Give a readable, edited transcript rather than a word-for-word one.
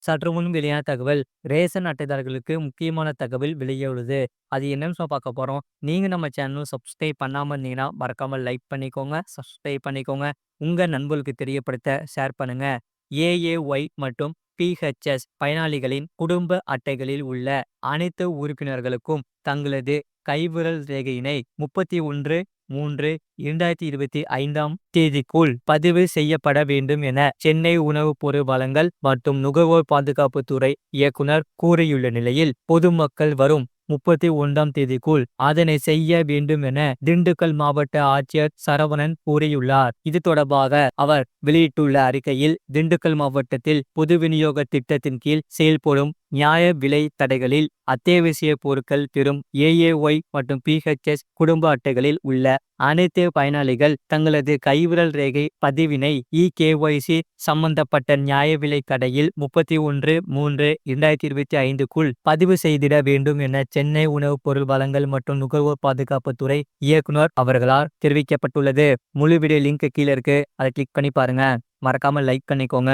சற்று முன் வெளியான தகவல். ரேஷன் அட்டைதாரர்களுக்கு முக்கியமான தகவல் வெளியுள்ளது. அது என்னன்னு பார்க்க போறோம். நீங்க நம்ம சேனல் சப்ஸ்கிரைப் பண்ணாம இருந்தீங்கன்னா மறக்காம லைக் பண்ணிக்கோங்க, சப்ஸ்கிரைப் பண்ணிக்கோங்க. உங்க நண்பர்களுக்கு தெரியப்படுத்த ஷேர் பண்ணுங்க. ஏஏஒய் மற்றும் பிஹெச்எஸ் பயனாளிகளின் குடும்ப அட்டைகளில் உள்ள அனைத்து உறுப்பினர்களுக்கும் தங்களது கைவிரல் ரேகையினை 31/3/2025 தேதிக்குள் பதிவு செய்யப்பட வேண்டும் என சென்னை உணவு பொருள் வழங்கல் மற்றும் நுகர்வோர் பாதுகாப்பு துறை இயக்குனர் கூறியுள்ள நிலையில், பொதுமக்கள் வரும் 31ஆம் தேதிக்குள் அதனை செய்ய வேண்டும் என திண்டுக்கல் மாவட்ட ஆட்சியர் சரவணன் கூறியுள்ளார். இது தொடர்பாக அவர் வெளியிட்டுள்ள அறிக்கையில், திண்டுக்கல் மாவட்டத்தில் பொது விநியோக திட்டத்தின் கீழ் செயல்படும் நியாய விலை தடைகளில் அத்தியாவசிய பொருட்கள் பெறும் ஏஏஒய் மற்றும் பிஹெச்எஸ் குடும்ப அட்டைகளில் உள்ள அனைத்து பயனாளிகள் தங்களது கைவிரல் ரேகை பதிவினை இகேஒய்சி சம்பந்தப்பட்ட நியாய விலை கடையில் 31/3/2025க்குள் பதிவு செய்திட வேண்டும் என சென்னை உணவு பொருள் வழங்கல் மற்றும் நுகர்வோர் பாதுகாப்பு துறை இயக்குனர் அவர்களால் தெரிவிக்கப்பட்டுள்ளது. முழு வீடியோ லிங்க் கீழே இருக்கு, அதை கிளிக் பண்ணி பாருங்க. மறக்காம லைக் பண்ணிக்கோங்க.